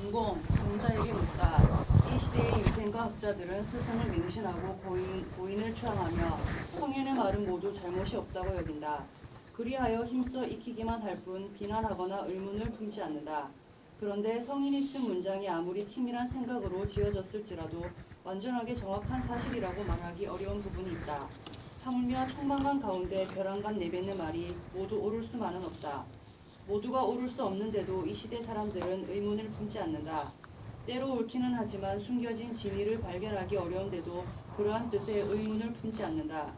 문공, 공자에게 묻다. 이 시대의 유생과 학자들은 스승을 맹신하고 고인을 추앙하며 성인의 말은 모두 잘못이 없다고 여긴다. 그리하여 힘써 익히기만 할 뿐 비난하거나 의문을 품지 않는다. 그런데 성인이 쓴 문장이 아무리 치밀한 생각으로 지어졌을지라도 완전하게 정확한 사실이라고 말하기 어려운 부분이 있다. 하물며 총망한 가운데 벼랑간 내뱉는 말이 모두 옳을 수만은 없다. 모두가 옳을 수 없는데도 이 시대 사람들은 의문을 품지 않는다. 때로 옳기는 하지만 숨겨진 진리를 발견하기 어려운데도 그러한 뜻에 의문을 품지 않는다.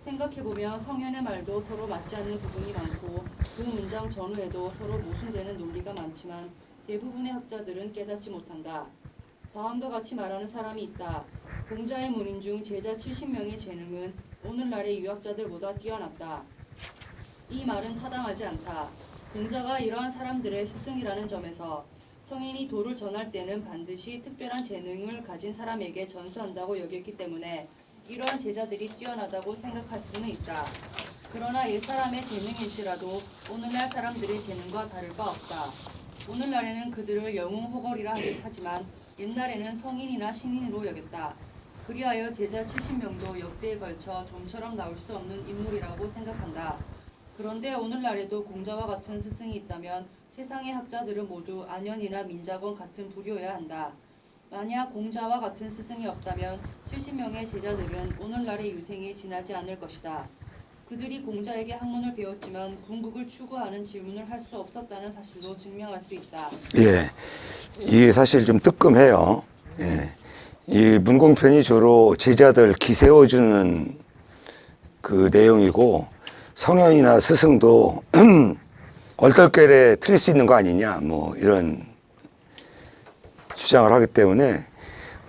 생각해보면 성현의 말도 서로 맞지 않는 부분이 많고 그 문장 전후에도 서로 모순되는 논리가 많지만 대부분의 학자들은 깨닫지 못한다. 다음과 같이 말하는 사람이 있다. 공자의 문인 중 제자 70명의 재능은 오늘날의 유학자들보다 뛰어났다. 이 말은 타당하지 않다. 공자가 이러한 사람들의 스승이라는 점에서 성인이 도를 전할 때는 반드시 특별한 재능을 가진 사람에게 전수한다고 여겼기 때문에 이러한 제자들이 뛰어나다고 생각할 수는 있다. 그러나 옛사람의 재능일지라도 오늘날 사람들의 재능과 다를 바 없다. 오늘날에는 그들을 영웅호걸이라 하지만 옛날에는 성인이나 신인으로 여겼다. 그리하여 제자 70명도 역대에 걸쳐 좀처럼 나올 수 없는 인물이라고 생각한다. 그런데 오늘날에도 공자와 같은 스승이 있다면 세상의 학자들은 모두 안현이나 민자건 같은 부류여야 한다. 만약 공자와 같은 스승이 없다면 70명의 제자들은 오늘날의 유생에 지나지 않을 것이다. 그들이 공자에게 학문을 배웠지만 궁극을 추구하는 질문을 할 수 없었다는 사실로 증명할 수 있다. 예, 이게 사실 좀 뜨끔해요. 예, 이 문공편이 주로 제자들 기세워주는 그 내용이고 성현이나 스승도 얼떨결에 틀릴 수 있는 거 아니냐 뭐 이런 주장을 하기 때문에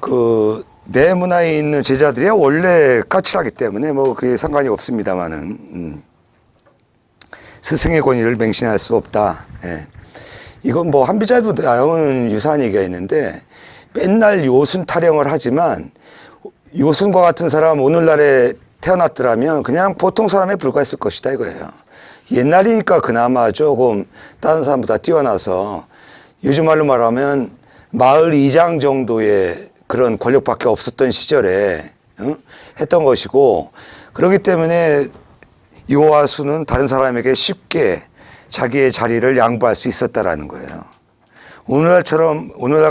그 내문화에 있는 제자들이 원래 까칠하기 때문에 뭐 그게 상관이 없습니다만은 스승의 권위를 맹신할 수 없다. 예. 이건 뭐 한비자도 나오는 유사한 얘기가 있는데 맨날 요순 타령을 하지만 요순과 같은 사람 오늘날에 태어났더라면 그냥 보통 사람에 불과했을 것이다 이거예요. 옛날이니까 그나마 조금 다른 사람보다 뛰어나서 요즘 말로 말하면 마을 이장 정도의 그런 권력밖에 없었던 시절에 했던 것이고 그렇기 때문에 요하수는 다른 사람에게 쉽게 자기의 자리를 양보할 수 있었다라는 거예요. 오늘날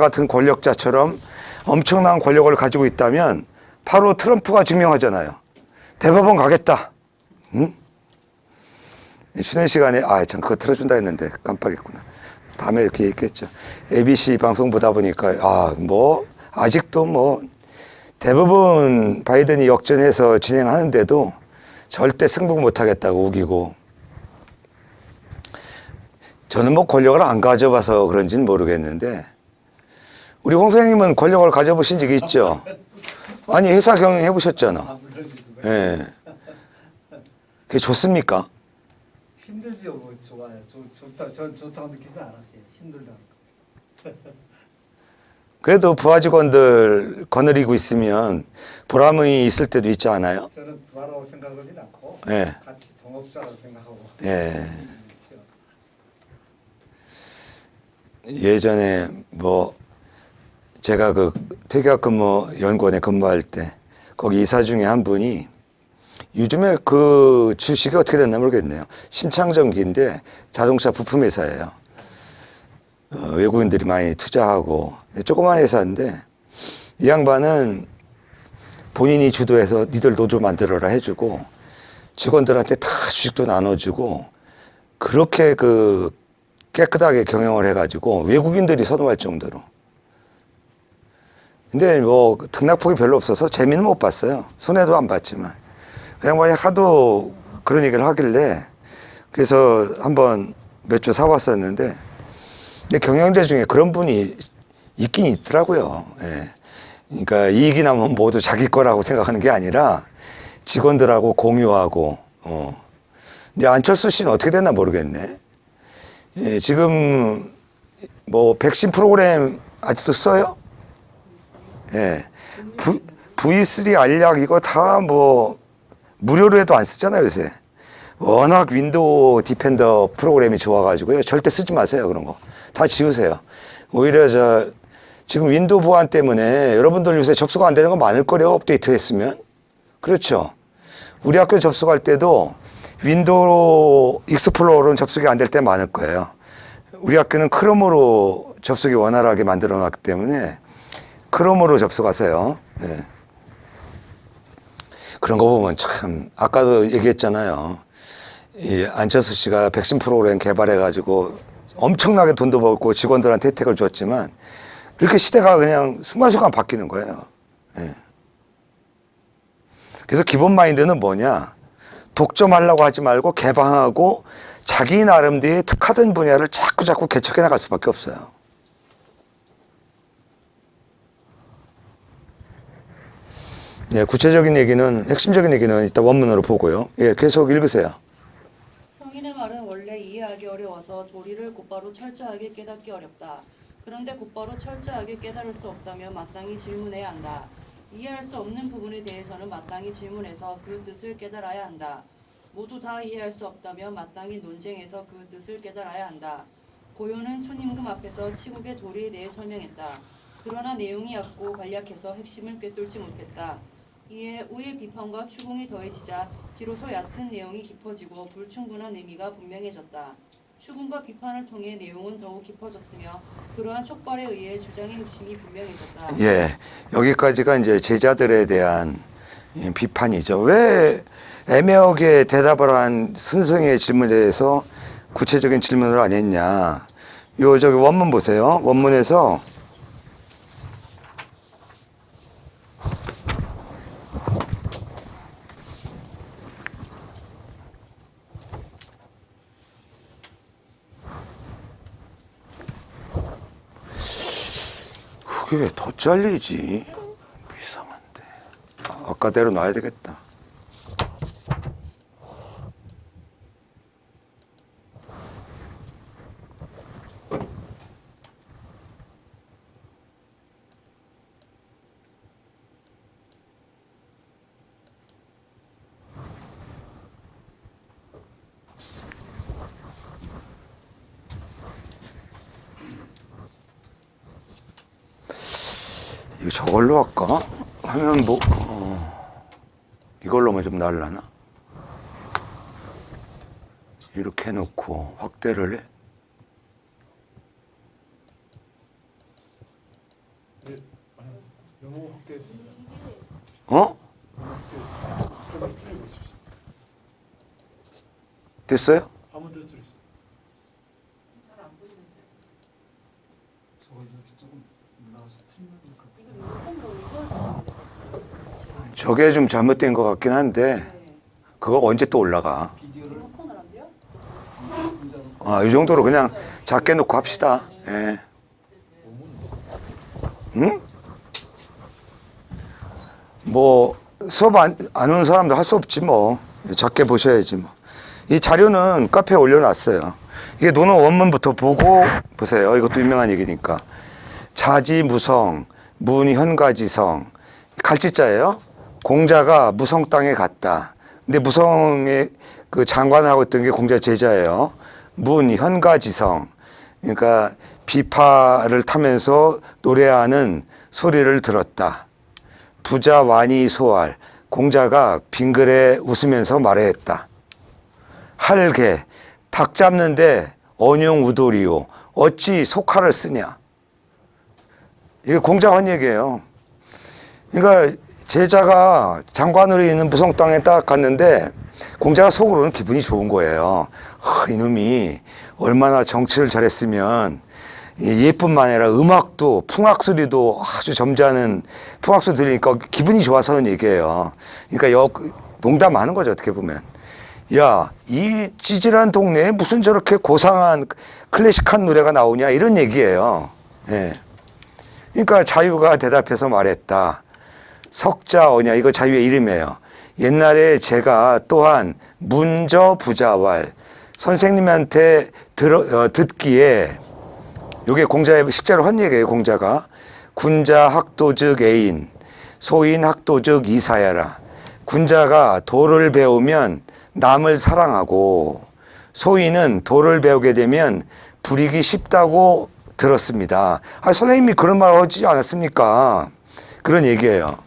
같은 권력자처럼 엄청난 권력을 가지고 있다면 바로 트럼프가 증명하잖아요. 대법원 가겠다. 응? 쉬는 시간에 참 그거 틀어준다 했는데 깜빡했구나. 다음에 이렇게 얘기했죠. ABC 방송 보다 보니까 아직도 뭐 대부분 바이든이 역전해서 진행하는데도 절대 승복 못하겠다고 우기고 저는 뭐 권력을 안 가져봐서 그런지는 모르겠는데 우리 홍 선생님은 권력을 가져보신 적이 있죠? 아니 회사 경영 해보셨잖아. 예. 그게 좋습니까? 힘들죠. 뭐 좋아요. 좋다고 느끼진 않았어요. 힘들다. 그래도 부하 직원들 거느리고 있으면 보람이 있을 때도 있지 않아요? 저는 부하라고 생각하진 않고 예. 같이 동업자라고 생각하고. 예. 예전에 뭐 제가 그 퇴계학근무 연구원에 근무할 때 거기 이사 중에 한 분이 요즘에 그 주식이 어떻게 됐나 모르겠네요. 신창전기인데 자동차 부품 회사예요. 외국인들이 많이 투자하고 조그만 회사인데 이 양반은 본인이 주도해서 니들 노조 만들어라 해주고 직원들한테 다 주식도 나눠주고 그렇게 그 깨끗하게 경영을 해가지고 외국인들이 선호할 정도로. 근데 뭐 등락폭이 별로 없어서 재미는 못 봤어요. 손해도 안 봤지만. 그 양반이 하도 그런 얘기를 하길래 그래서 한번 몇 주 사봤었는데 근데 경영자 중에 그런 분이 있긴 있더라고요. 예. 그러니까 이익이 나면 모두 자기 거라고 생각하는 게 아니라 직원들하고 공유하고 이제 안철수 씨는 어떻게 됐나 모르겠네. 예, 지금 뭐 백신 프로그램 아직도 써요? 예. V3 알약 이거 다 뭐 무료로 해도 안 쓰잖아요 요새. 워낙 윈도우 디펜더 프로그램이 좋아가지고요 절대 쓰지 마세요. 그런 거 다 지우세요. 오히려 지금 윈도우 보안 때문에 여러분들 요새 접속 안 되는 거 많을 거래요. 업데이트 했으면. 그렇죠. 우리 학교 접속할 때도 윈도우 익스플로러는 접속이 안 될 때 많을 거예요. 우리 학교는 크롬으로 접속이 원활하게 만들어 놨기 때문에 크롬으로 접속하세요. 네. 그런 거 보면 참, 아까도 얘기했잖아요. 이 안철수 씨가 백신 프로그램 개발해가지고 엄청나게 돈도 벌고 직원들한테 혜택을 줬지만 이렇게 시대가 그냥 순간순간 바뀌는 거예요. 예. 그래서 기본 마인드는 뭐냐? 독점하려고 하지 말고 개방하고 자기 나름대로 특화된 분야를 자꾸 개척해 나갈 수밖에 없어요. 예, 구체적인 얘기는, 핵심적인 얘기는 이따 원문으로 보고요. 예, 계속 읽으세요. 성인의 말은 원래 이해하기 어려워서 도리를 곧바로 철저하게 깨닫기 어렵다. 그런데 곧바로 철저하게 깨달을 수 없다면 마땅히 질문해야 한다. 이해할 수 없는 부분에 대해서는 마땅히 질문해서 그 뜻을 깨달아야 한다. 모두 다 이해할 수 없다면 마땅히 논쟁해서 그 뜻을 깨달아야 한다. 고요는 순임금 앞에서 치국의 도리에 대해 설명했다. 그러나 내용이 얕고 간략해서 핵심을 꿰뚫지 못했다. 이에 우의 비판과 추궁이 더해지자 비로소 얕은 내용이 깊어지고 불충분한 의미가 분명해졌다. 추궁과 비판을 통해 내용은 더욱 깊어졌으며 그러한 촉발에 의해 주장의 핵심이 분명해졌다. 예, 여기까지가 이제 제자들에 대한 비판이죠. 왜 애매하게 대답을 한 스승의 질문에 대해서 구체적인 질문을 안 했냐. 저기 원문 보세요. 원문에서 그게 왜 더 잘리지? 이상한데. 아까대로 놔야 되겠다. 이거 저걸로 할까? 하면 뭐 이걸로만 좀 나으려나? 이렇게 해놓고 확대를 해. 네, 영어 확대했습니다. 어? 좀 줄이고 있습니다. 됐어요? 한번 더 줄였어요. 저거 이렇게 조금 올라가서 틀면 저게 좀 잘못된 것 같긴 한데 그거 언제 또 올라가? 비디오를 리모컨을 안 돼요? 이 정도로 그냥 작게 놓고 합시다. 예. 응? 뭐 수업 안 오는 사람도 할 수 없지 뭐. 작게 보셔야지 뭐. 이 자료는 카페에 올려놨어요. 이게 논어 원문부터 보고 보세요. 이것도 유명한 얘기니까. 자지무성, 문현가지성. 갈지자예요. 공자가 무성 땅에 갔다. 근데 무성의 그 장관을 하고 있던 게 공자 제자예요. 문현가지성. 그러니까 비파를 타면서 노래하는 소리를 들었다. 부자 완이 소할. 공자가 빙글에 웃으면서 말했다. 할개, 닭 잡는데 언용우돌이요. 어찌 속칼을 쓰냐. 이게 공자가 한 얘기예요. 그러니까 제자가 장관으로 있는 무성 땅에 딱 갔는데 공자가 속으로는 기분이 좋은 거예요. 이놈이 얼마나 정치를 잘했으면 예뿐만 아니라 음악도 풍악소리도 아주 점잖은 풍악소리 들으니까 기분이 좋아서 하는 얘기예요. 그러니까 농담하는 거죠, 어떻게 보면. 야, 이 찌질한 동네에 무슨 저렇게 고상한 클래식한 노래가 나오냐 이런 얘기예요. 예. 그러니까 자유가 대답해서 말했다. 석자어냐, 이거 자유의 이름이에요. 옛날에 제가 또한 문저 부자왈 선생님한테 듣기에, 요게 공자의 실제로 한 얘기예요. 공자가 군자 학도즉 애인 소인 학도즉 이사야라. 군자가 도를 배우면 남을 사랑하고 소인은 도를 배우게 되면 부리기 쉽다고 들었습니다. 아, 선생님이 그런 말 하지 않았습니까? 그런 얘기예요.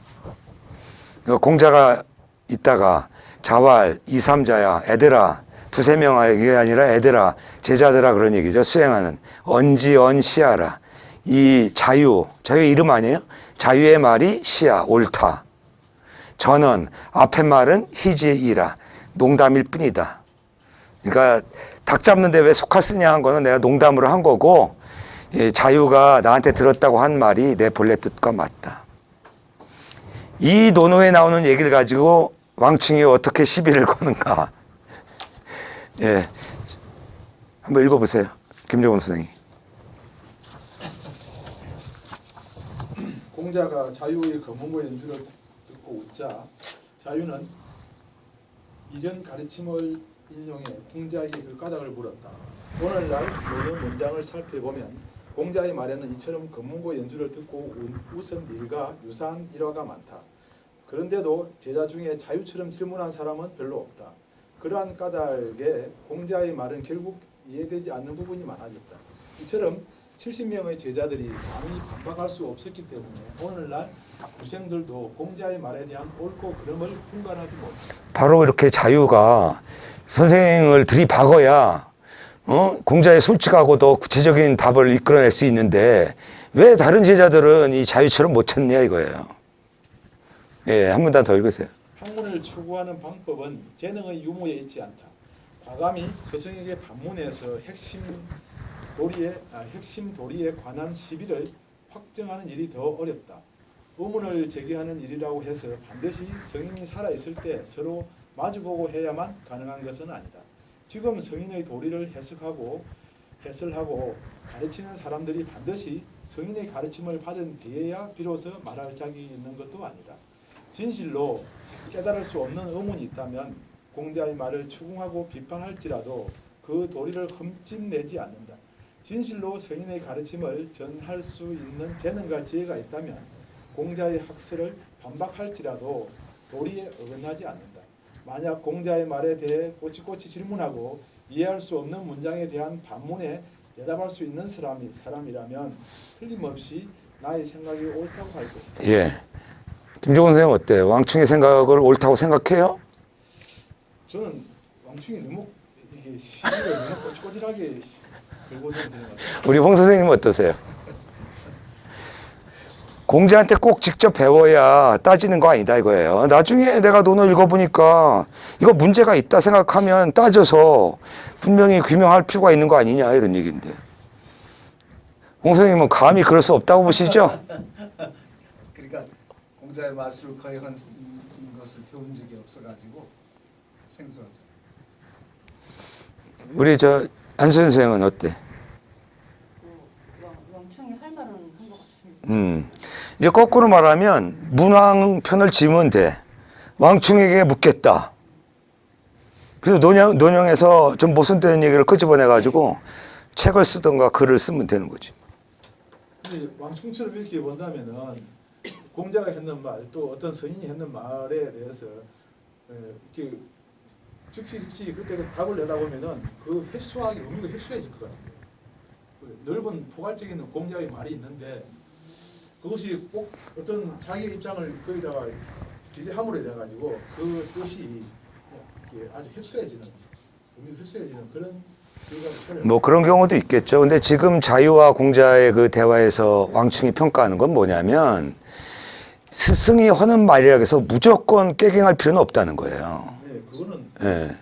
공자가 있다가 자활, 이삼자야, 애들아, 두세 명이 아니라 애들아, 제자들아 그런 얘기죠. 수행하는 언지언 시하라. 이 자유의 이름 아니에요? 자유의 말이 시야, 옳다. 전언, 앞에 말은 희지이라. 농담일 뿐이다. 그러니까 닭 잡는데 왜 속화 쓰냐 한 거는 내가 농담으로 한 거고, 자유가 나한테 들었다고 한 말이 내 본래 뜻과 맞다. 이 논어에 나오는 얘기를 가지고 왕충이 어떻게 시비를 거는가. 예, 한번 읽어보세요. 김정은 선생님. 공자가 자유의 검은고 연주를 듣고 웃자 자유는 이전 가르침을 인용해 공자에게 그 까닭을 물었다. 오늘날 모든 문장을 살펴보면 공자의 말에는 이처럼 검은고 연주를 듣고 웃은 일과 유사한 일화가 많다. 그런데도 제자 중에 자유처럼 질문한 사람은 별로 없다. 그러한 까닭에 공자의 말은 결국 이해되지 않는 부분이 많아졌다. 이처럼 70명의 제자들이 감히 반박할 수 없었기 때문에 오늘날 유생들도 공자의 말에 대한 옳고 그름을 분간하지 못한다. 바로 이렇게 자유가 선생을 들이박아야 공자의 솔직하고 더 구체적인 답을 이끌어낼 수 있는데 왜 다른 제자들은 이 자유처럼 못 찾냐 이거예요. 예, 한 번 더 읽으세요. 학문을 추구하는 방법은 재능의 유무에 있지 않다. 과감히 스승에게 반문해서 핵심 도리에 관한 시비를 확정하는 일이 더 어렵다. 의문을 제기하는 일이라고 해서 반드시 성인이 살아있을 때 서로 마주보고 해야만 가능한 것은 아니다. 지금 성인의 도리를 해설하고 가르치는 사람들이 반드시 성인의 가르침을 받은 뒤에야 비로소 말할 자격이 있는 것도 아니다. 진실로 깨달을 수 없는 의문이 있다면 공자의 말을 추궁하고 비판할지라도 그 도리를 흠집내지 않는다. 진실로 성인의 가르침을 전할 수 있는 재능과 지혜가 있다면 공자의 학설을 반박할지라도 도리에 어긋나지 않는다. 만약 공자의 말에 대해 꼬치꼬치 질문하고 이해할 수 없는 문장에 대한 반문에 대답할 수 있는 사람이라면 틀림없이 나의 생각이 옳다고 할 것이다. 예, 김정은 선생님 어때요? 왕충의 생각을 옳다고 생각해요? 저는 왕충이 너무 이게 시비를 너무 꼬치꼬치하게 들고 다니는 것 같아요. 우리 홍 선생님은 어떠세요? 공자한테 꼭 직접 배워야 따지는 거 아니다 이거예요. 나중에 내가 논을 읽어보니까 이거 문제가 있다 생각하면 따져서 분명히 규명할 필요가 있는 거 아니냐 이런 얘기인데 홍 선생님은 감히 그럴 수 없다고 보시죠? 그러니까 공자의 마술을 거의 한 것을 배운 적이 없어가지고 생소하죠. 우리 안소연 선생은 어때? 왕충이 할 말은 한 것 같습니다. 이제 거꾸로 말하면 문왕 편을 지면 돼. 왕충에게 묻겠다. 그래서 논영에서 좀 모순되는 얘기를 끄집어내가지고 책을 쓰던가 글을 쓰면 되는 거지. 근데 왕충처럼 이렇게 본다면은 공자가 했는 말 또 어떤 선인이 했는 말에 대해서 이렇게 즉시 그때 답을 내다 보면은 그 흡수하기 의미가 흡수해질 것 같아요. 넓은 포괄적인 공자의 말이 있는데 그것이 꼭 어떤 자기의 입장을 거기다가 기재함으로 돼 가지고 그 뜻이 이렇게 아주 흡수해지는 의미가 흡수해지는 그런 뭐 그런 경우도 있겠죠. 근데 지금 자유와 공자의 그 대화에서 왕충이 평가하는 건 뭐냐면 스승이 하는 말이라 해서 무조건 깨갱할 필요는 없다는 거예요. 네, 그거는 예.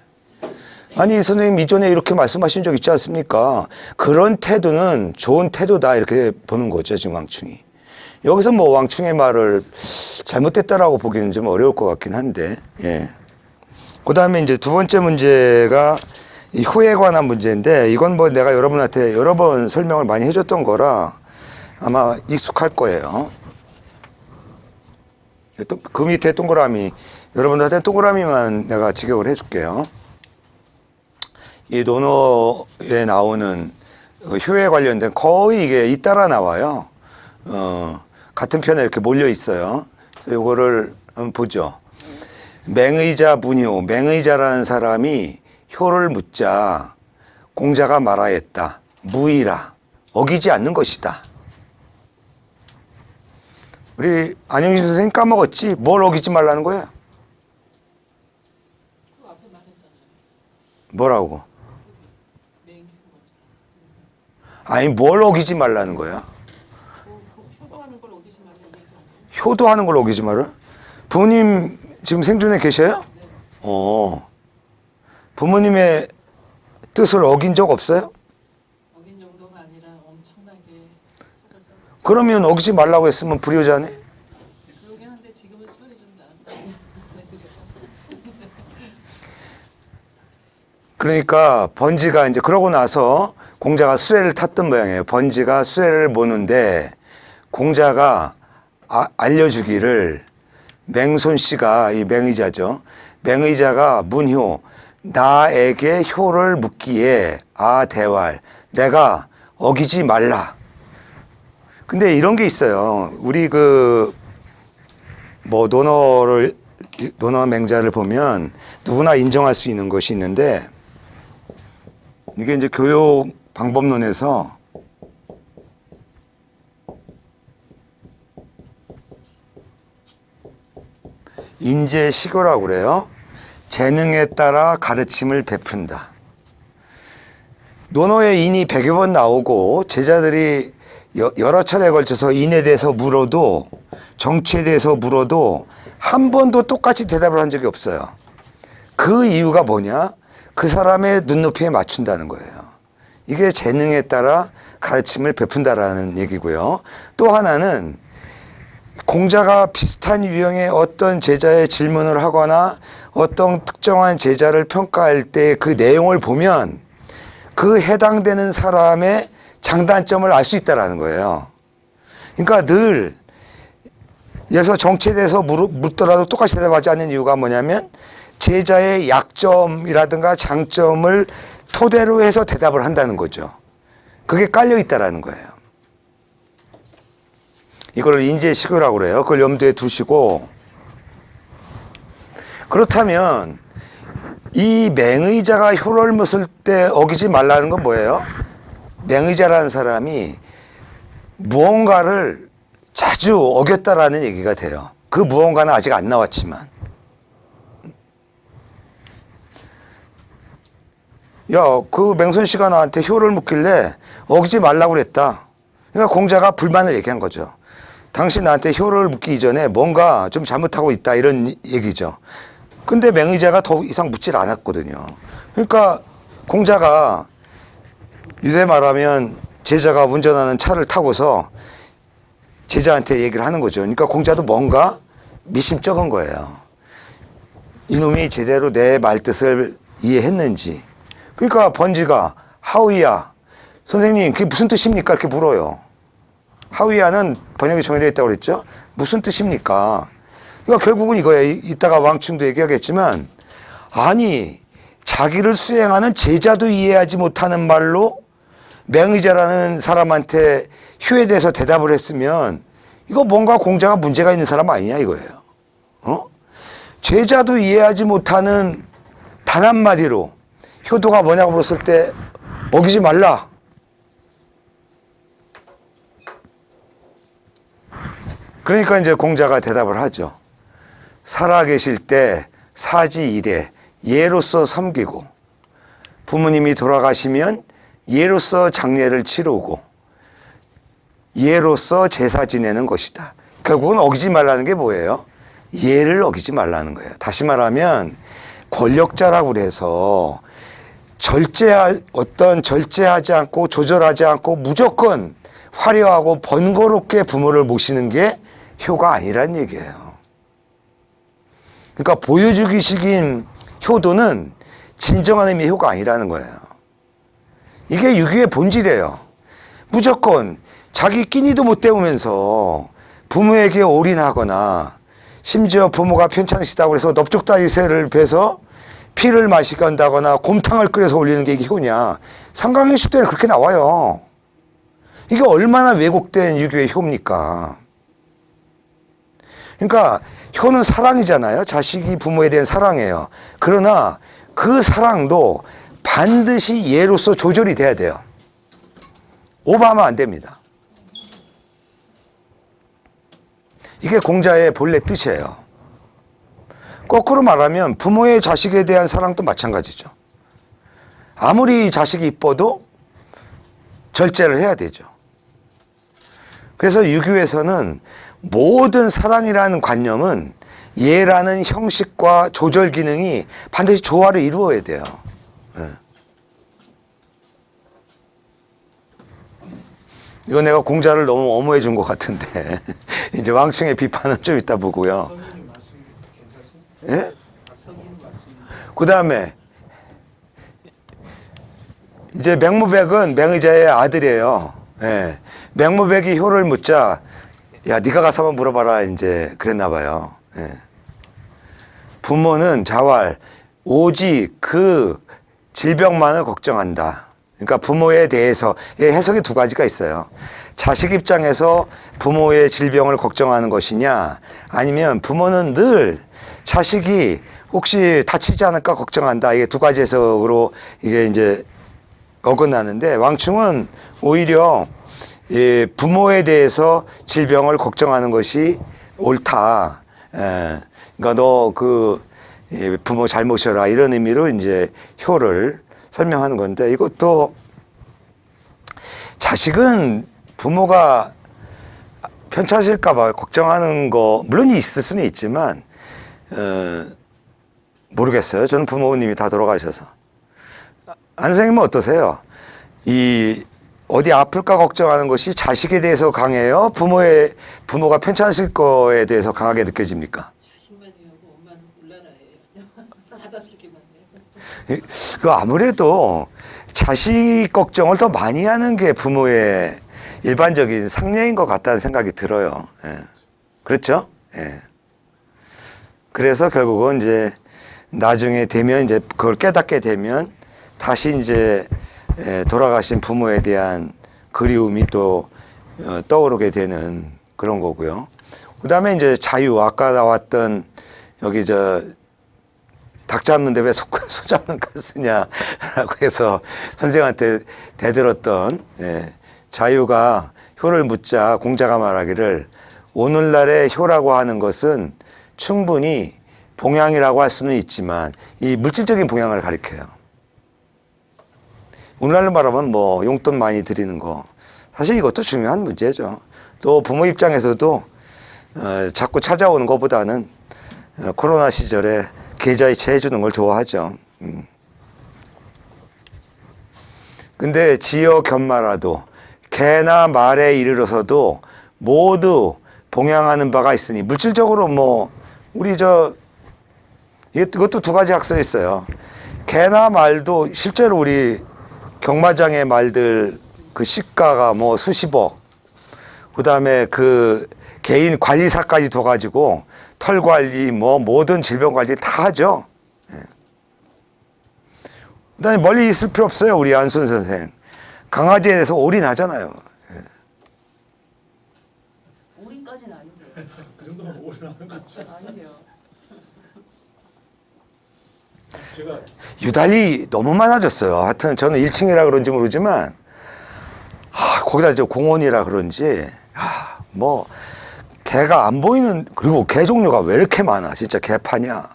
아니 선생님 이전에 이렇게 말씀하신 적 있지 않습니까? 그런 태도는 좋은 태도다 이렇게 보는 거죠 지금 왕충이. 여기서 뭐 왕충의 말을 잘못됐다라고 보기는 좀 어려울 것 같긴 한데, 예. 그 다음에 이제 두 번째 문제가 이 후에 관한 문제인데, 이건 뭐 내가 여러분한테 여러 번 설명을 많이 해줬던 거라 아마 익숙할 거예요. 그 밑에 동그라미, 여러분들한테 동그라미만 내가 직역을 해줄게요. 이 논어에 나오는 효에 관련된 거의 이게 잇따라 나와요. 같은 편에 이렇게 몰려 있어요. 그래서 이거를 한번 보죠. 맹의자 문효, 맹의자라는 사람이 효를 묻자 공자가 말하였다. 무이라. 어기지 않는 것이다. 우리 안영진 선생님 까먹었지? 뭘 어기지 말라는 거야? 그 앞에 말했잖아요. 뭐라고? 맹 효가. 아니 뭘 어기지 말라는 거야? 그 효도하는 걸 어기지 말라 이 얘기 아니에요? 효도하는 걸 어기지 말아? 부모님 지금 생존에 계셔요? 네. 부모님의 뜻을 어긴 적 없어요? 어긴 정도가 아니라 엄청나게 속을 썩. 그러면 어기지 말라고 했으면 불효자네? 그러긴 한데 지금은 철이 좀 나서. 네, 그래서. 그러니까 번지가 이제 그러고 나서 공자가 수레를 탔던 모양이에요. 번지가 수레를 모는데 공자가 알려주기를 맹손 씨가 이 맹의자죠. 맹의자가 문효 나에게 효를 묻기에 대왈 내가 어기지 말라. 근데 이런 게 있어요. 우리 논어 맹자를 보면 누구나 인정할 수 있는 것이 있는데 이게 이제 교육 방법론에서 인재시교라고 그래요. 재능에 따라 가르침을 베푼다. 논어에 인이 100여 번 나오고 제자들이 여러 차례에 걸쳐서 인에 대해서 물어도 정치에 대해서 물어도 한 번도 똑같이 대답을 한 적이 없어요. 그 이유가 뭐냐? 그 사람의 눈높이에 맞춘다는 거예요. 이게 재능에 따라 가르침을 베푼다라는 얘기고요. 또 하나는 공자가 비슷한 유형의 어떤 제자의 질문을 하거나 어떤 특정한 제자를 평가할 때 그 내용을 보면 그 해당되는 사람의 장단점을 알 수 있다는 거예요. 그러니까 늘 예를 들어서 정치에 대해서 묻더라도 똑같이 대답하지 않는 이유가 뭐냐면 제자의 약점이라든가 장점을 토대로 해서 대답을 한다는 거죠. 그게 깔려 있다는 거예요. 이걸 인재시교라고 그래요. 그걸 염두에 두시고, 그렇다면 이 맹의자가 효를 묻을 때 어기지 말라는 건 뭐예요? 맹의자라는 사람이 무언가를 자주 어겼다라는 얘기가 돼요. 그 무언가는 아직 안 나왔지만. 야, 그 맹손 씨가 나한테 효를 묻길래 어기지 말라고 그랬다. 그러니까 공자가 불만을 얘기한 거죠. 당신 나한테 효를 묻기 이전에 뭔가 좀 잘못하고 있다 이런 얘기죠. 근데 맹의자가 더 이상 묻질 않았거든요. 그러니까 공자가 유대 말하면 제자가 운전하는 차를 타고서 제자한테 얘기를 하는 거죠. 그러니까 공자도 뭔가 미심쩍은 거예요. 이놈이 제대로 내 말뜻을 이해했는지. 그러니까 번지가 하우이야 선생님 그게 무슨 뜻입니까? 이렇게 물어요. 하위야는 번역이 정해져 있다고 그랬죠? 무슨 뜻입니까? 그러니까 결국은 이거예요. 이따가 왕충도 얘기하겠지만, 아니, 자기를 수행하는 제자도 이해하지 못하는 말로 맹의자라는 사람한테 효에 대해서 대답을 했으면, 이거 뭔가 공자가 문제가 있는 사람 아니냐 이거예요. 제자도 이해하지 못하는 단 한마디로 효도가 뭐냐고 물었을 때, 어기지 말라. 그러니까 이제 공자가 대답을 하죠. 살아계실 때 사지 일에 예로서 섬기고 부모님이 돌아가시면 예로서 장례를 치르고 예로서 제사 지내는 것이다. 결국은 어기지 말라는 게 뭐예요? 예를 어기지 말라는 거예요. 다시 말하면 권력자라고 그래서 절제하지 않고 조절하지 않고 무조건 화려하고 번거롭게 부모를 모시는 게 효가 아니란 얘기예요. 그러니까 보여주기식인 효도는 진정한 의미의 효가 아니라는 거예요. 이게 유교의 본질이에요. 무조건 자기 끼니도 못 때우면서 부모에게 올인하거나 심지어 부모가 편찮으시다고 해서 넓적다리새를 베서 피를 마시게 한다거나 곰탕을 끓여서 올리는 게 이게 효냐. 상강일식 때는 그렇게 나와요. 이게 얼마나 왜곡된 유교의 효입니까? 그러니까 효는 사랑이잖아요. 자식이 부모에 대한 사랑이에요. 그러나 그 사랑도 반드시 예로서 조절이 돼야 돼요. 오버하면 안 됩니다. 이게 공자의 본래 뜻이에요. 거꾸로 말하면 부모의 자식에 대한 사랑도 마찬가지죠. 아무리 자식이 이뻐도 절제를 해야 되죠. 그래서 유교에서는 모든 사랑이라는 관념은 예라는 형식과 조절 기능이 반드시 조화를 이루어야 돼요. 예. 이거 내가 공자를 너무 엄호해 준 것 같은데 이제 왕충의 비판은 좀 이따 보고요. 성인이 맞습니다. 괜찮습니다. 예? 성인 맞습니다. 그 다음에 이제 맹무백은 맹의자의 아들이에요. 예. 맹무백이 효를 묻자 야 네가 가서 한번 물어봐라 이제 그랬나 봐요. 예. 부모는 자활 오직 그 질병만을 걱정한다. 그러니까 부모에 대해서 해석이 두 가지가 있어요. 자식 입장에서 부모의 질병을 걱정하는 것이냐, 아니면 부모는 늘 자식이 혹시 다치지 않을까 걱정한다. 이게 두 가지 해석으로 이게 이제 어긋나는데, 왕충은 오히려 부모에 대해서 질병을 걱정하는 것이 옳다. 그러니까 너 그 부모 잘 모셔라 이런 의미로 이제 효를 설명하는 건데, 이것도 자식은 부모가 편찮으실까 봐 걱정하는 거 물론 있을 수는 있지만 모르겠어요. 저는 부모님이 다 돌아가셔서. 안 선생님은 어떠세요? 이 어디 아플까 걱정하는 것이 자식에 대해서 강해요? 부모가 편찮으실 거에 대해서 강하게 느껴집니까? 자식만이 하고 엄마는 곤란해요. 받아쓰기만 해요. 그 아무래도 자식 걱정을 더 많이 하는 게 부모의 일반적인 상례인 것 같다는 생각이 들어요. 예. 그렇죠? 예. 그래서 결국은 이제 나중에 되면 이제 그걸 깨닫게 되면 다시 이제 돌아가신 부모에 대한 그리움이 또 떠오르게 되는 그런 거고요. 그 다음에 이제 자유, 아까 나왔던 여기 닭 잡는데 왜 소 잡는 거 쓰냐라고 해서 선생한테 대들었던 자유가 효를 묻자 공자가 말하기를 오늘날의 효라고 하는 것은 충분히 봉양이라고 할 수는 있지만 이 물질적인 봉양을 가리켜요. 오늘날로 말하면 뭐 용돈 많이 드리는 거 사실 이것도 중요한 문제죠. 또 부모 입장에서도 자꾸 찾아오는 것보다는 코로나 시절에 계좌이체 해주는 걸 좋아하죠. 근데 지어 견마라도 개나 말에 이르러서도 모두 봉양하는 바가 있으니 물질적으로 뭐 우리 이것도 두 가지 학설이 있어요. 개나 말도 실제로 우리 경마장의 말들 그 시가가 뭐 수십억, 그 다음에 그 개인 관리사까지 둬가지고 털 관리 뭐 모든 질병 관리 다 하죠. 그 다음에 멀리 있을 필요 없어요. 우리 안순 선생 강아지에 대해서 올인하잖아요. 올인까지는 아닌데요. 그 정도면 올라가는 거죠. 아니에요. 제가 유달리 너무 많아졌어요. 하여튼 저는 1층이라 그런지 모르지만 거기다 이제 공원이라 그런지 뭐 개가 안 보이는, 그리고 개 종류가 왜 이렇게 많아? 진짜 개파냐?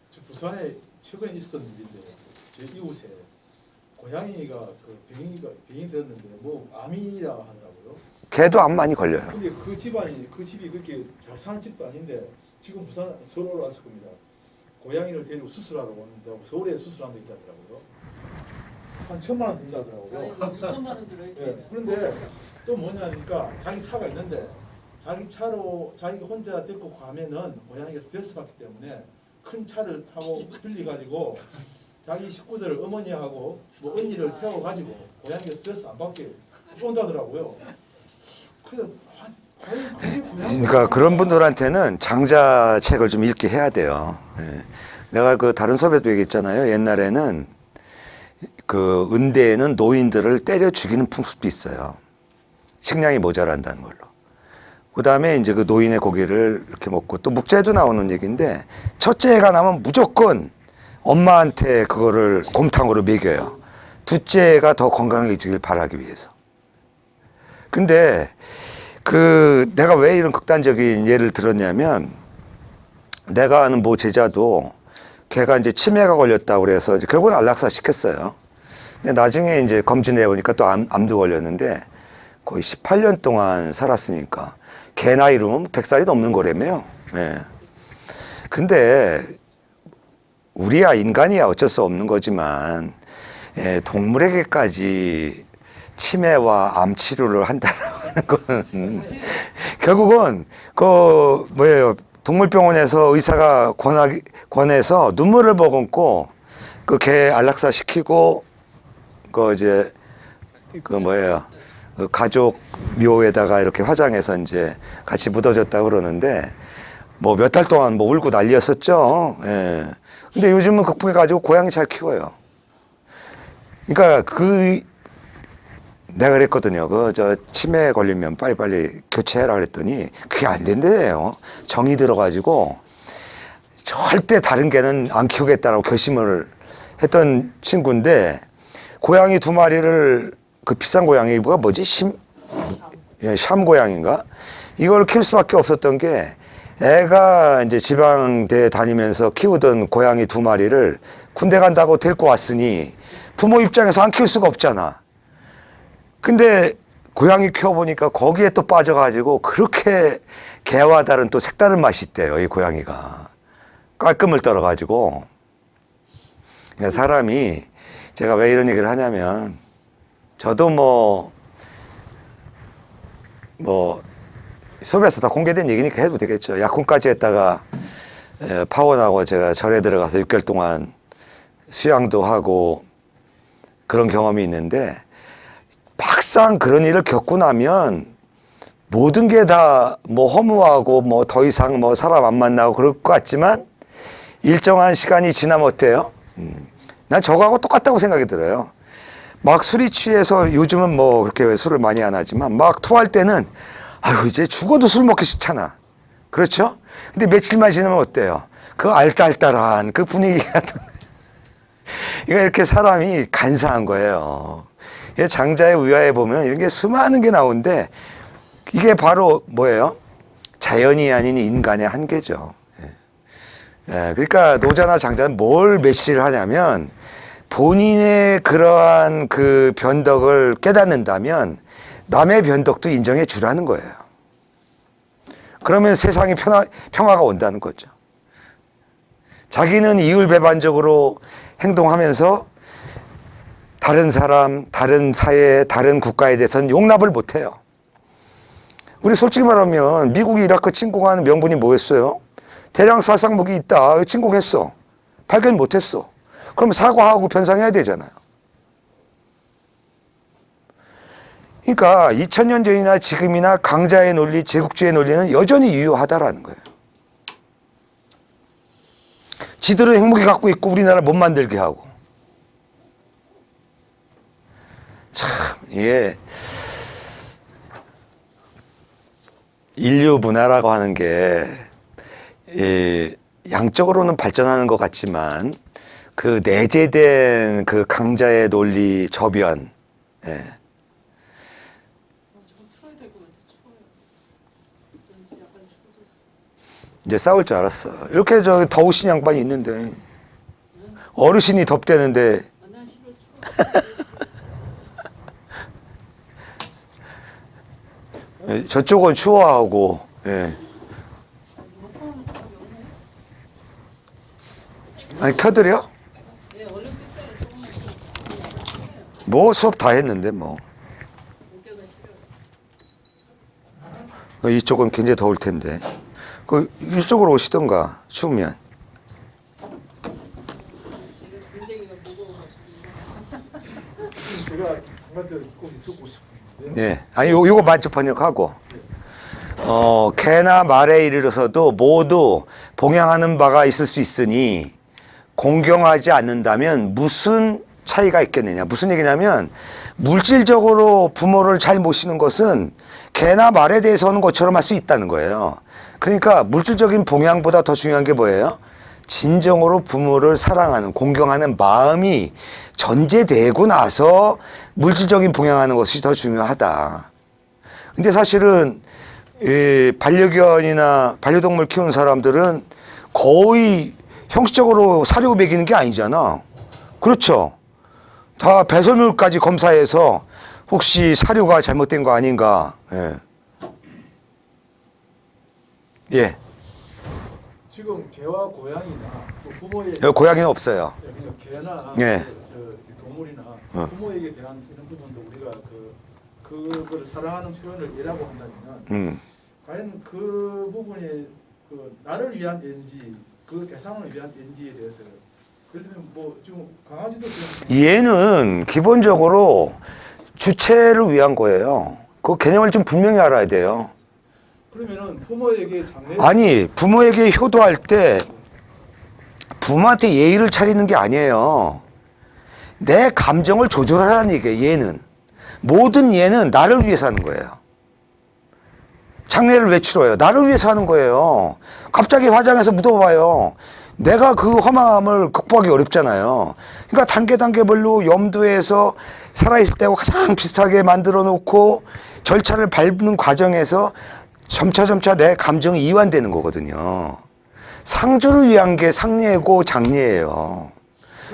저 부산에 최근에 있었던 일인데 제 이웃에 고양이가 그 병이 들었는데 뭐 암이라 하더라고요. 개도 안 많이 걸려요. 근데 그 집이 그렇게 잘 사는 집도 아닌데 지금 부산 서울 왔을 겁니다. 고양이를 데리고 수술하러 오는데 서울에 수술하는 데 있다더라고요. 한 1,000만 원 든다더라고요. 아니 2천만 원 들어요. 예, 그런데 또 뭐냐니까 자기 차가 있는데 자기 차로 자기가 혼자 데리고 가면은 고양이가 스트레스 받기 때문에 큰 차를 타고 빌려가지고 자기 식구들 어머니하고 뭐 언니를 태워가지고 고양이가 스트레스 안 받게 온다더라고요. 그래서 과연 그게 그러니까 그런 분들한테는 장자책을 좀 읽게 해야 돼요. 내가 그 다른 수업에도 얘기했잖아요. 옛날에는 그 은대에는 노인들을 때려 죽이는 풍습도 있어요. 식량이 모자란다는 걸로. 그 다음에 이제 그 노인의 고기를 이렇게 먹고, 또 묵자에도 나오는 얘기인데, 첫째 해가 나면 무조건 엄마한테 그거를 곰탕으로 먹여요. 둘째가 더 건강해지길 바라기 위해서. 근데 내가 왜 이런 극단적인 예를 들었냐면, 내가 아는 모 제자도 걔가 이제 치매가 걸렸다고 그래서 결국은 안락사 시켰어요. 근데 나중에 이제 검진해 보니까 또 암도 걸렸는데 거의 18년 동안 살았으니까 걔 나이로는 100살이 넘는 거라며요. 예. 근데 우리야 인간이야 어쩔 수 없는 거지만, 예, 동물에게까지 치매와 암 치료를 한다라고 하는 거는 결국은 뭐예요, 동물병원에서 의사가 권해서 눈물을 머금고 개 안락사 시키고 이제 뭐예요, 가족 묘에다가 이렇게 화장해서 이제 같이 묻어줬다고 그러는데, 뭐 몇 달 동안 뭐 울고 난리였었죠. 예. 근데 요즘은 극복해가지고 고양이 잘 키워요. 그러니까 내가 그랬거든요. 저 치매 걸리면 빨리빨리 교체해라 그랬더니 그게 안 된대요. 정이 들어가지고 절대 다른 개는 안 키우겠다라고 결심을 했던 친구인데, 고양이 2마리를, 비싼 고양이가 뭐지? 샴 고양인가? 이걸 키울 수밖에 없었던 게, 애가 이제 지방대 다니면서 키우던 고양이 2마리를 군대 간다고 데리고 왔으니 부모 입장에서 안 키울 수가 없잖아. 근데 고양이 키워보니까 거기에 또 빠져가지고 그렇게 개와 다른 또 색다른 맛이 있대요, 이 고양이가. 깔끔을 떨어가지고. 그러니까 사람이, 제가 왜 이런 얘기를 하냐면, 저도 수업에서 다 공개된 얘기니까 해도 되겠죠. 약혼까지 했다가 파원하고 제가 절에 들어가서 6개월 동안 수양도 하고 그런 경험이 있는데, 막상 그런 일을 겪고 나면 모든 게 다 허무하고 더 이상 사람 안 만나고 그럴 것 같지만, 일정한 시간이 지나면 어때요? 난 저거하고 똑같다고 생각이 들어요. 막 술이 취해서, 요즘은 그렇게 술을 많이 안 하지만 막 토할 때는 아유 이제 죽어도 술 먹기 싫잖아. 그렇죠? 근데 며칠만 지나면 어때요? 그 알딸딸한 그 분위기가 이거 이렇게 사람이 간사한 거예요. 장자의 의화에 보면 이런 게 수많은 게 나오는데, 이게 바로 뭐예요? 자연이 아닌 인간의 한계죠. 그러니까 노자나 장자는 뭘 메시를 하냐면, 본인의 그러한 그 변덕을 깨닫는다면 남의 변덕도 인정해 주라는 거예요. 그러면 세상이 평화가 온다는 거죠. 자기는 이율배반적으로 행동하면서 다른 사람, 다른 사회, 다른 국가에 대해서는 용납을 못해요. 우리 솔직히 말하면 미국이 이라크 침공하는 명분이 뭐였어요? 대량 살상무기 있다, 침공했어. 발견 못했어. 그럼 사과하고 변상해야 되잖아요. 그러니까 2000년 전이나 지금이나 강자의 논리, 제국주의 논리는 여전히 유효하다라는 거예요. 지들은 핵무기 갖고 있고 우리나라 못 만들게 하고. 참, 이게 인류 문화라고 하는 게 양적으로는 발전하는 것 같지만, 그 내재된 그 강자의 논리 저변, 저거 틀어야 될 것 같아. 추워요. 왠지 약간 추워졌어. 이제 싸울 줄 알았어. 이렇게 더우신 양반이 있는데, 어르신이 덥대는데, 난 싫어. 추워. 저쪽은 추워하고, 예. 아니, 켜드려? 네, 얼른 끝까지 조금만 더. 뭐 수업 다 했는데 뭐. 목표가 싫어. 이쪽은 굉장히 더울 텐데. 이쪽으로 오시던가, 추우면. 제가 군대기가 무거워가지고. 제가 한마디로 꼭 여쭙고 싶은데, 네. 아니, 요거 맞죠, 번역하고. 개나 말에 이르러서도 모두 봉양하는 바가 있을 수 있으니 공경하지 않는다면 무슨 차이가 있겠느냐. 무슨 얘기냐면, 물질적으로 부모를 잘 모시는 것은 개나 말에 대해서 하는 것처럼 할 수 있다는 거예요. 그러니까 물질적인 봉양보다 더 중요한 게 뭐예요? 진정으로 부모를 사랑하는, 공경하는 마음이 전제되고 나서 물질적인 봉양하는 것이 더 중요하다. 근데 사실은 이 반려견이나 반려동물 키우는 사람들은 거의 형식적으로 사료 먹이는 게 아니잖아. 그렇죠? 다 배설물까지 검사해서 혹시 사료가 잘못된 거 아닌가. 예. 예. 지금 개와 고양이나 또 부모의 여기 고양이는 없어요. 그러니까 개나 예. 저 동물이나 어. 부모에게 대한 이런 부분도 우리가 그걸 사랑하는 표현을 예라고 한다면 과연 그 부분이 그 나를 위한 NG 그 대상을 위한 NG에 대해서 예를 들면 뭐 지금 강아지도 지금 얘는 기본적으로 주체를 위한 거예요. 그 개념을 좀 분명히 알아야 돼요. 그러면은 부모에게 장래 아니, 부모에게 효도할 때 부모한테 예의를 차리는 게 아니에요. 내 감정을 조절하라는 얘기예요. 얘는 모든 얘는 나를 위해서 하는 거예요. 장례를 왜 치러요? 나를 위해서 하는 거예요. 갑자기 화장해서 묻어봐요. 내가 그 험함을 극복하기 어렵잖아요. 그러니까 단계별로 염두에서 살아있을 때하고 가장 비슷하게 만들어 놓고 절차를 밟는 과정에서 점차 내 감정이 이완되는 거거든요. 상주를 위한 게 상례고 장례예요.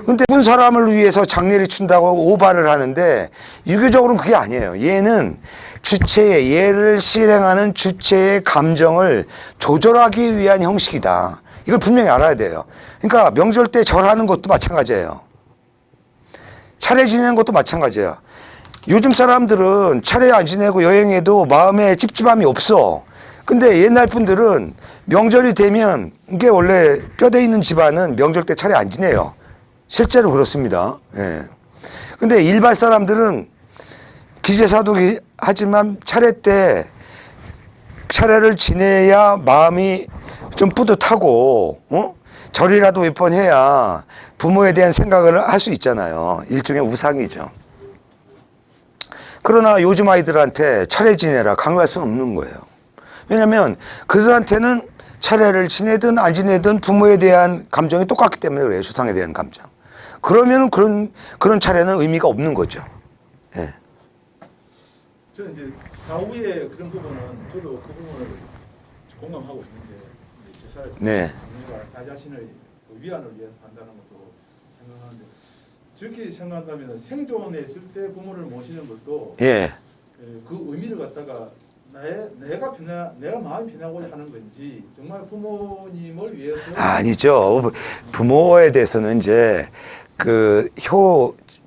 근데 본 사람을 위해서 장례를 춘다고 오바를 하는데 유교적으로는 그게 아니에요. 얘는 주체의, 얘를 실행하는 주체의 감정을 조절하기 위한 형식이다. 이걸 분명히 알아야 돼요. 그러니까 명절 때 절하는 것도 마찬가지예요. 차례 지내는 것도 마찬가지예요. 요즘 사람들은 차례 안 지내고 여행해도 마음에 찝찝함이 없어. 근데 옛날 분들은 명절이 되면, 이게 원래 뼈대 있는 집안은 명절 때 차례 안 지내요. 실제로 그렇습니다. 예. 근데 일반 사람들은 기제사도 하지만 차례 때 차례를 지내야 마음이 좀 뿌듯하고, 절이라도 몇 번 해야 부모에 대한 생각을 할 수 있잖아요. 일종의 우상이죠. 그러나 요즘 아이들한테 차례 지내라 강요할 수는 없는 거예요. 왜냐하면 그들한테는 차례를 지내든 안 지내든 부모에 대한 감정이 똑같기 때문에 그래요. 조상에 대한 감정. 그러면 그런 차례는 의미가 없는 거죠. 예. 저 이제 사후에 그런 부분은 저도 그 부분을 공감하고 있는데 제사를 네. 장례가 자 자신의 그 위안을 위해서 한다는 것도 생각하는데 저렇게 생각한다면 생존에 있을 때 부모를 모시는 것도 예. 그 의미를 갖다가 내가 마음이 편하고자 하는 건지 정말 부모님을 위해서 아니죠. 부모에 대해서는 이제 그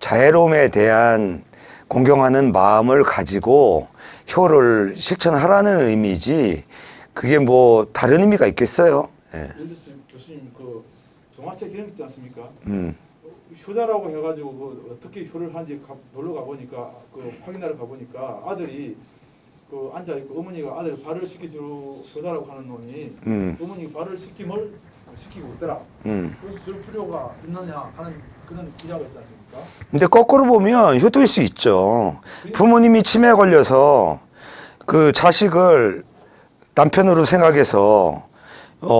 자애로움에 대한 공경하는 마음을 가지고 효를 실천하라는 의미지 그게 뭐 다른 의미가 있겠어요? 예. 예를 들어서 교수님 그 동화책 기능 있지 않습니까? 효자라고 효자라고 해가지고 그 어떻게 효를 하는지 놀러 가보니까 그 확인하러 가보니까 아들이 그 앉아 있고 어머니가 아들 발을 씻기주러 효자라고 하는 놈이 어머니 발을 씻김을 시키고 있더라. 그래서 줄 필요가 있느냐 하는 그런 기자가 있지 않습니까? 근데 거꾸로 보면 효도일 수 있죠. 부모님이 치매에 걸려서 그 자식을 남편으로 생각해서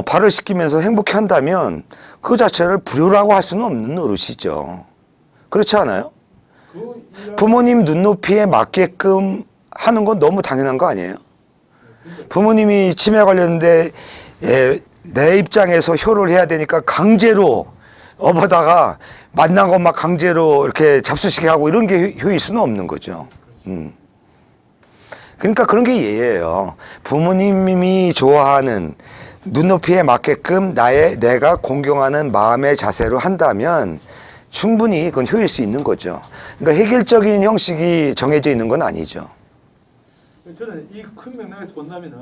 발을 씻기면서 행복해 한다면 그 자체를 불효라고 할 수는 없는 노릇이죠. 그렇지 않아요? 부모님 눈높이에 맞게끔 하는 건 너무 당연한 거 아니에요? 부모님이 치매에 걸렸는데 내 입장에서 효를 해야 되니까 강제로 업어다가 만난 것만 강제로 이렇게 잡수시게 하고 이런 게 효일 수는 없는 거죠. 그러니까 그런 게 예예요. 부모님이 좋아하는 눈높이에 맞게끔 내가 공경하는 마음의 자세로 한다면 충분히 그건 효일 수 있는 거죠. 그러니까 획일적인 형식이 정해져 있는 건 아니죠. 저는 이 큰 맥락에서 본다면은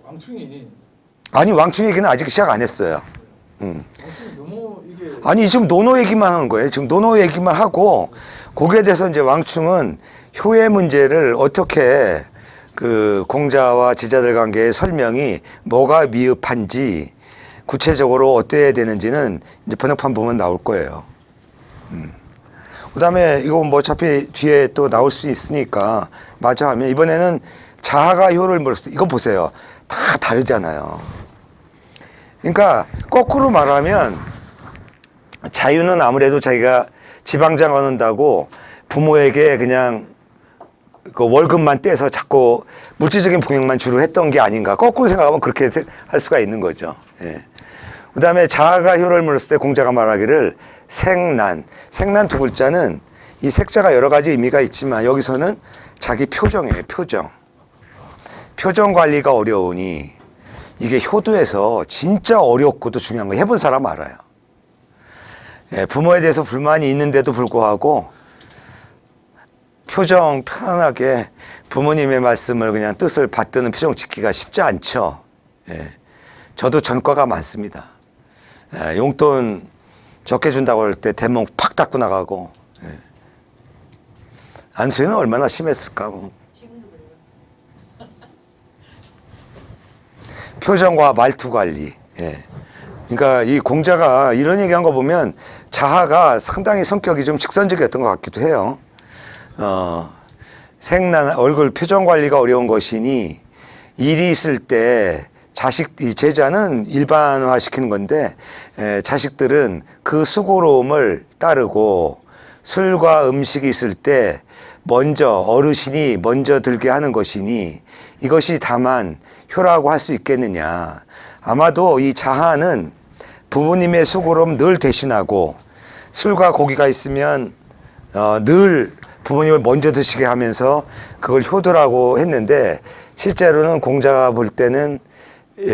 왕충이 아니 왕충 얘기는 아직 시작 안 했어요. 왕충이 너무 이게 아니 지금 노노 얘기만 하는 거예요. 지금 노노 얘기만 하고 거기에 대해서 이제 왕충은 효의 문제를 어떻게 그 공자와 제자들 관계의 설명이 뭐가 미흡한지 구체적으로 어때야 되는지는 이제 번역판 보면 나올 거예요. 그다음에 이거 뭐 어차피 뒤에 또 나올 수 있으니까 마저 하면 이번에는 자아가 효를 물었을 때 이거 보세요. 다 다르잖아요. 그러니까 거꾸로 말하면 자유는 아무래도 자기가 지방장 얻는다고 부모에게 그냥 그 월급만 떼서 자꾸 물질적인 봉양만 주로 했던 게 아닌가. 거꾸로 생각하면 그렇게 할 수가 있는 거죠. 예. 그 다음에 자아가 효를 물었을 때 공자가 말하기를 생난 두 글자는 이 색자가 여러 가지 의미가 있지만 여기서는 자기 표정이에요. 표정 관리가 어려우니 이게 효도에서 진짜 어렵고도 중요한 거 해본 사람 알아요. 예, 부모에 대해서 불만이 있는데도 불구하고 표정 편안하게 부모님의 말씀을 그냥 뜻을 받드는 표정 짓기가 쉽지 않죠. 예, 저도 전과가 많습니다. 예, 용돈 적게 준다고 할 때 대문 팍 닫고 나가고. 예. 안수희는 얼마나 심했을까. 지금도 그래요. 표정과 말투 관리. 예. 그러니까 이 공자가 이런 얘기한 거 보면 자아가 상당히 성격이 좀 직선적이었던 것 같기도 해요. 생난 얼굴 표정 관리가 어려운 것이니 일이 있을 때 이 제자는 일반화 시키는 건데 자식들은 그 수고로움을 따르고 술과 음식이 있을 때 먼저 어르신이 먼저 들게 하는 것이니 이것이 다만 효라고 할 수 있겠느냐. 아마도 이 자아는 부모님의 수고로움 늘 대신하고 술과 고기가 있으면 늘 부모님을 먼저 드시게 하면서 그걸 효도라고 했는데 실제로는 공자가 볼 때는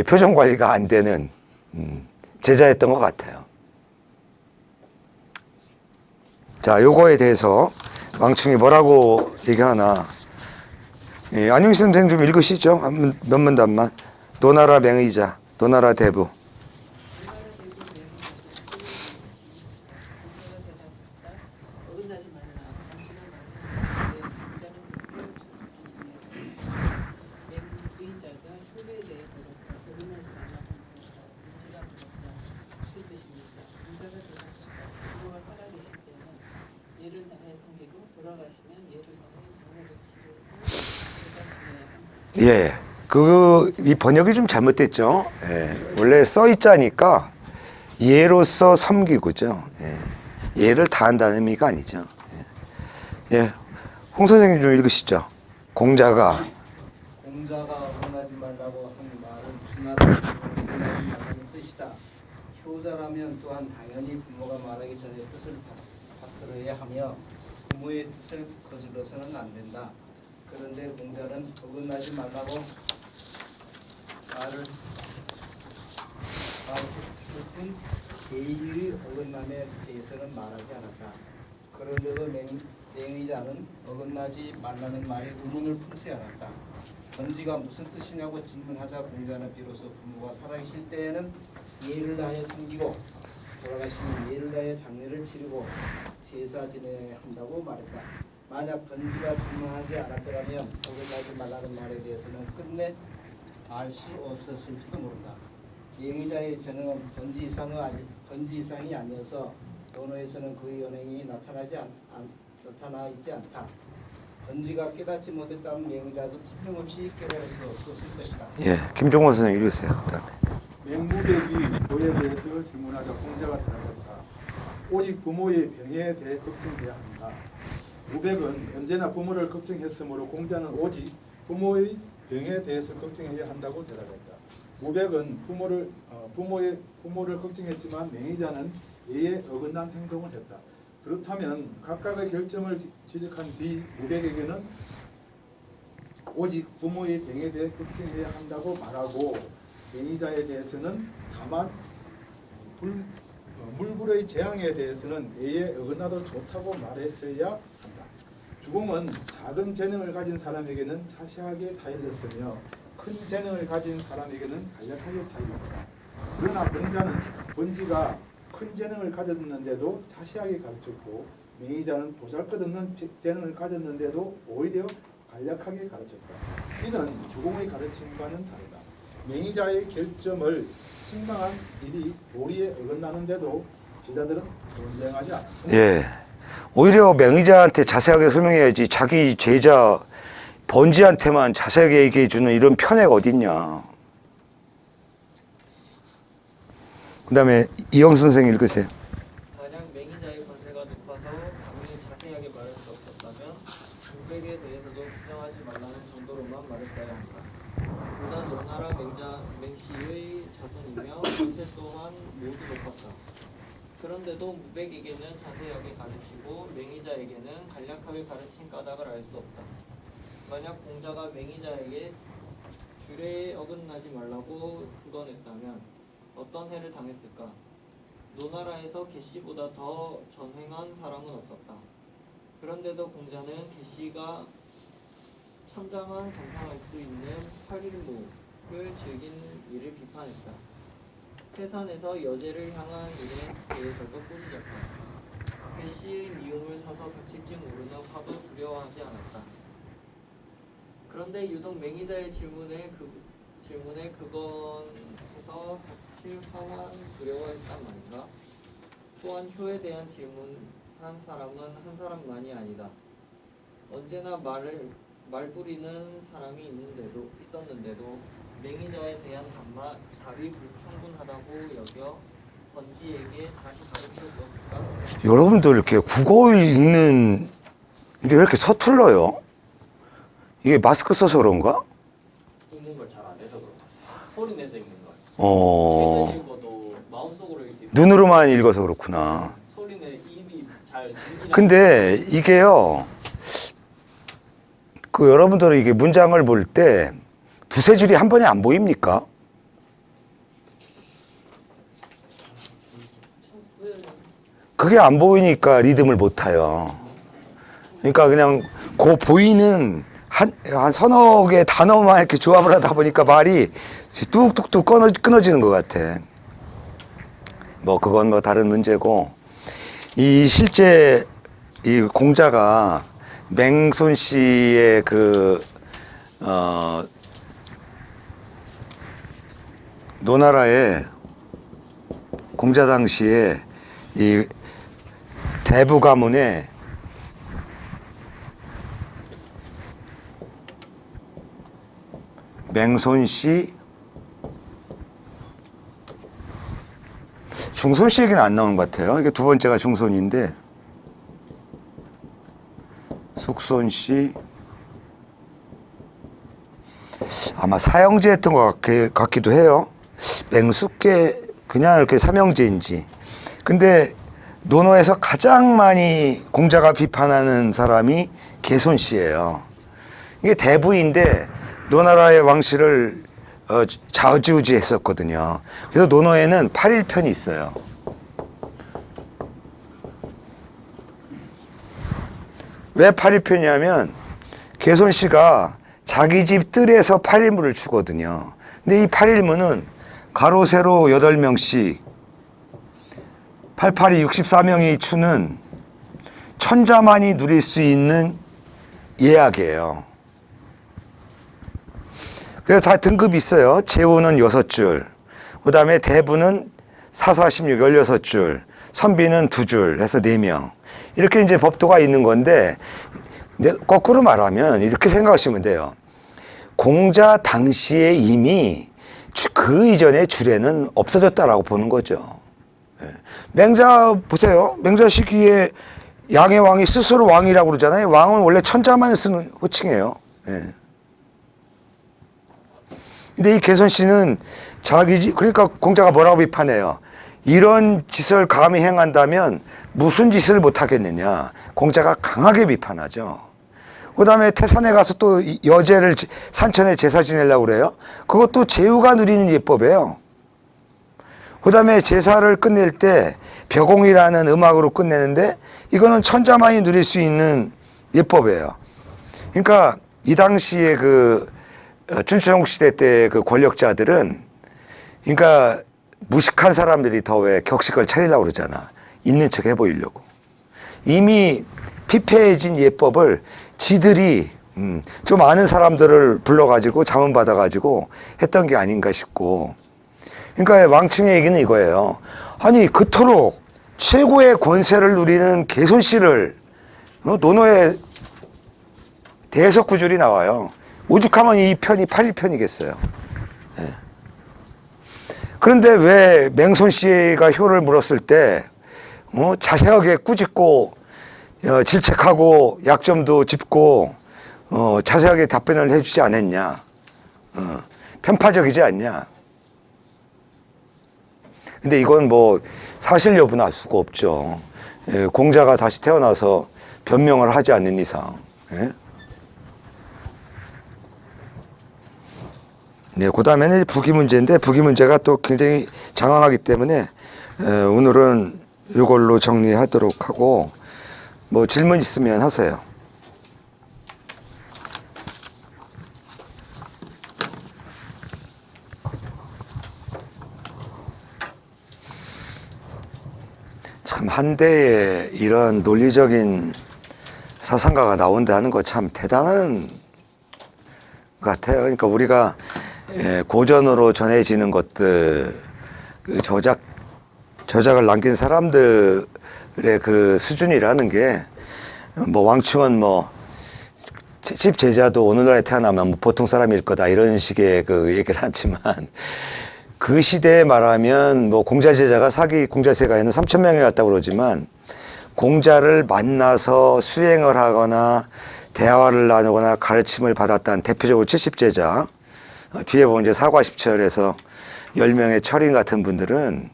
표정 관리가 안 되는 제자였던 것 같아요. 자, 요거에 대해서 왕충이 뭐라고 얘기하나. 예, 안용희 선생님 좀 읽으시죠. 몇 문단만. 노나라 맹의자, 노나라 대부. 어긋나지 말라. 당신은 말라. 공자는 의자가 효에 대해 물었다. 어긋나지 말라고 물었다. 문제가 물었다. 무슨 뜻입니까? 공자가 대답했다. 부모가 살아계실 때는 예를 다해 섬기고 돌아가시면 예를 다해 장례를 치르고 제사 지내야 한다. 예. 이 번역이 좀 잘못됐죠. 예. 원래 써있자니까 예로서 섬기고죠. 예. 예를 다한다는 의미가 아니죠. 예. 예. 홍 선생님 좀 읽으시죠. 공자가 어긋나지 말라고 한 말은 어긋나지 말라는 뜻이다. 효자라면 또한 당연히 부모가 말하기 전에 뜻을 받들어야 하며 부모의 뜻을 거슬러서는 안 된다. 그런데 공자는 어긋나지 말라고 말을 했을 뿐 예의의 어긋남에 대해서는 말하지 않았다. 그런데도 맹의자는 어긋나지 말라는 말에 의문을 품지 않았다. 번지가 무슨 뜻이냐고 질문하자 공자는 비로소 부모가 살아계실 때에는 예를 다해 섬기고 돌아가시면 예를 다해 장례를 치르고 제사 지내야 한다고 말했다. 만약 번지가 질문하지 않았더라면 어긋나지 말라는 말에 대해서는 끝내 알 수 없었을지도 모른다. 예의자의 재능은 번지 이상이 아니어서 언어에서는 그의 연행이 나타나 있지 않다. 번지가 깨닫지 못했다면 예의자도 틀림없이 깨달을 수 없었을 것이다. 예, 김종원 선생님 읽으세요. 그다음에. 맹무백이 도에 대해서 질문하자 공자가 대답했다. 오직 부모의 병에 대해 걱정해야 한다. 무백은 언제나 부모를 걱정했으므로 공자는 오직 부모의 병에 대해서 걱정해야 한다고 대답했다. 무백은 부모를 걱정했지만 맹의자는 예에 어긋난 행동을 했다. 그렇다면 각각의 결점을 지적한 뒤 무백에게는 오직 부모의 병에 대해 걱정해야 한다고 말하고 맹의자에 대해서는 다만 물불의 재앙에 대해서는 예에 어긋나도 좋다고 말했어야 한다. 주공은 작은 재능을 가진 사람에게는 자세하게 타일렀으며 큰 재능을 가진 사람에게는 간략하게 타일렀다. 그러나 번지가 큰 재능을 가졌는데도 자세하게 가르쳤고 맹의자는 보잘것없는 재능을 가졌는데도 오히려 간략하게 가르쳤다. 이는 주공의 가르침과는 다르다. 맹의자의 결점을 책망한 일이 도리에 어긋나는데도 제자들은 전쟁하지 않습니다. 예. 오히려 맹의자한테 자세하게 설명해야지 자기 제자 번지한테만 자세하게 얘기해 주는 이런 편애가 어딨냐. 그 다음에 이영수 선생님 읽으세요. 만약 맹의자의 권세가 높아서 감히 자세하게 말할 수 없었다면 공백에 대해서도 부정하지 말라는 정도로만 말했어야 한다. 보다 노나라 맹씨의 자손이며 권세 또한 모두 높았다. 그런데도 무백에게는 자세하게 가르치고 맹의자에게는 간략하게 가르친 까닭을 알 수 없다. 만약 공자가 맹의자에게 주례에 어긋나지 말라고 구건했다면 어떤 해를 당했을까? 노나라에서 개씨보다 더 전횡한 사람은 없었다. 그런데도 공자는 개씨가 참장한 정상할 수 있는 팔일목을 즐긴 일을 비판했다. 태산에서 여제를 향한 일에 대해서도 꾸짖었다. 개씨의 미움을 사서 다칠지 모르는 화도 두려워하지 않았다. 그런데 유독 맹의자의 질문에 그건해서 다칠 화만 두려워했단 말인가? 또한 효에 대한 질문한 사람은 한 사람만이 아니다. 언제나 말부리는 사람이 있었는데도 맹의자에 대한 답이 불충분하다고 여겨 번지에게 다시 가르쳐 주었을까? 여러분들 이렇게 국어 읽는 이게 왜 이렇게 서툴러요? 이게 마스크 써서 그런가? 읽는 걸 잘 안 해서 그런 것 같아요. 소리 내서 읽는 걸. 책을 읽어도 마음속으로 읽지. 눈으로만 읽어서 그렇구나. 소리 내 입이 잘. 근데 이게요, 그 여러분들은 이게 문장을 볼 때 두세 줄이 한 번에 안 보입니까? 그게 안 보이니까 리듬을 못 타요. 그러니까 그냥 그 보이는 한 서너 개 단어만 이렇게 조합을 하다 보니까 말이 뚝뚝뚝 끊어지는 것 같아. 뭐 그건 뭐 다른 문제고, 이 실제 이 공자가 맹손 씨의 노나라의 공자 당시에 이 대부 가문에 맹손 씨, 중손 씨 얘기는 안 나오는 것 같아요. 이게 두 번째가 중손인데, 숙손 씨, 아마 사형제 했던 것 같기도 해요. 맹숙계 그냥 이렇게 삼형제인지. 근데 논어에서 가장 많이 공자가 비판하는 사람이 개손 씨예요. 이게 대부인데 노나라의 왕실을 좌지우지했었거든요. 그래서 논어에는 8일편이 있어요. 왜 8일편이냐면 개손 씨가 자기 집 뜰에서 8일문을 추거든요. 근데 이 8일문은 가로 세로 8명씩 88이 64명이 추는 천자만이 누릴 수 있는 예약이에요. 그래서 다 등급이 있어요. 제우는 6줄, 그 다음에 대부는 4, 4, 16, 16줄, 선비는 2줄 해서 4명. 이렇게 이제 법도가 있는 건데, 이제 거꾸로 말하면 이렇게 생각하시면 돼요. 공자 당시에 이미 그 이전의 주례는 없어졌다라고 보는 거죠. 맹자 보세요. 맹자 시기에 양의 왕이 스스로 왕이라고 그러잖아요. 왕은 원래 천자만 쓰는 호칭이에요. 근데 이 개손 씨는 그러니까 공자가 뭐라고 비판해요? 이런 짓을 감히 행한다면 무슨 짓을 못 하겠느냐. 공자가 강하게 비판하죠. 그 다음에 태산에 가서 또 여제를 산천에 제사 지내려고 그래요. 그것도 제후가 누리는 예법이에요. 그 다음에 제사를 끝낼 때 벼공이라는 음악으로 끝내는데 이거는 천자만이 누릴 수 있는 예법이에요. 그러니까 이 당시에 춘추전국 시대 때 그 권력자들은, 그러니까 무식한 사람들이 더 왜 격식을 차리려고 그러잖아. 있는 척 해보이려고. 이미 피폐해진 예법을 지들이 좀 아는 사람들을 불러가지고 자문받아가지고 했던 게 아닌가 싶고. 그러니까 왕충의 얘기는 이거예요. 아니 그토록 최고의 권세를 누리는 개손 씨를 논어에 대해석 구절이 나와요. 오죽하면 이 편이 8일편이겠어요. 그런데 왜 맹손 씨가 효를 물었을 때 자세하게 꾸짖고 질책하고 약점도 짚고 자세하게 답변을 해주지 않았냐? 편파적이지 않냐? 근데 이건 뭐 사실 여부는 알 수가 없죠. 공자가 다시 태어나서 변명을 하지 않는 이상. 예? 네, 그 다음에는 부기 문제인데 부기 문제가 또 굉장히 장황하기 때문에 오늘은 이걸로 정리하도록 하고 뭐 질문 있으면 하세요. 참 한대에 이런 논리적인 사상가가 나온다는 거 참 대단한 것 같아요. 그러니까 우리가 고전으로 전해지는 것들, 그 저작을 남긴 사람들의 그 수준이라는 게 뭐 왕충은 뭐 70제자도 오늘날에 태어나면 뭐 보통 사람일 거다 이런 식의 그 얘기를 하지만 그 시대에 말하면 뭐 공자 제자가 사기 공자세가에는 3,000명이 갔다고 그러지만 공자를 만나서 수행을 하거나 대화를 나누거나 가르침을 받았다는 대표적으로 70제자 뒤에 보면 이제 사과십철에서 10명의 철인 같은 분들은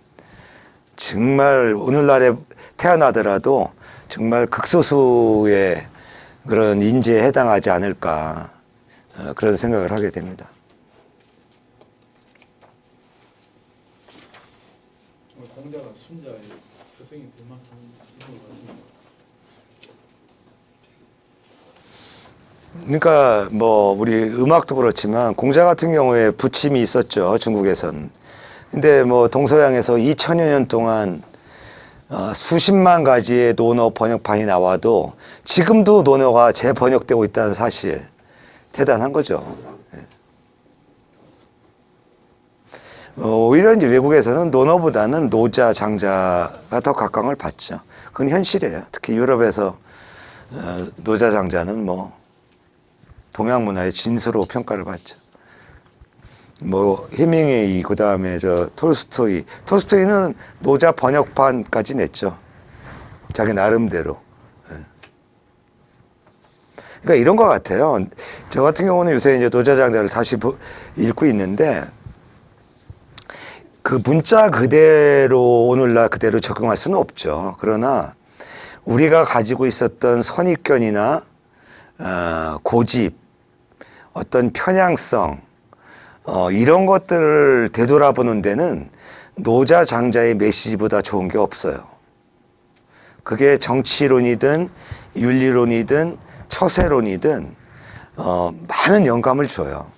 정말 오늘날에 태어나더라도 정말 극소수의 그런 인재에 해당하지 않을까 그런 생각을 하게 됩니다. 공자가 순자의 스승이 될 만큼 있는 것 같습니다. 그러니까 뭐 우리 음악도 그렇지만 공자 같은 경우에 부침이 있었죠, 중국에선. 근데 뭐 동서양에서 2000여 년 동안 수십만 가지의 논어 번역판이 나와도 지금도 논어가 재번역되고 있다는 사실 대단한 거죠. 오히려 이제 외국에서는 논어보다는 노자, 장자가 더 각광을 받죠. 그건 현실이에요. 특히 유럽에서 노자, 장자는 뭐 동양 문화의 진수로 평가를 받죠. 뭐 해밍웨이, 그 다음에 톨스토이는 노자 번역판까지 냈죠. 자기 나름대로. 그러니까 이런 것 같아요. 저 같은 경우는 요새 이제 노자, 장자를 다시 읽고 있는데 그 문자 그대로 오늘날 그대로 적용할 수는 없죠. 그러나 우리가 가지고 있었던 선입견이나 고집, 어떤 편향성 이런 것들을 되돌아보는 데는 노자 장자의 메시지보다 좋은 게 없어요. 그게 정치론이든 윤리론이든 처세론이든 많은 영감을 줘요.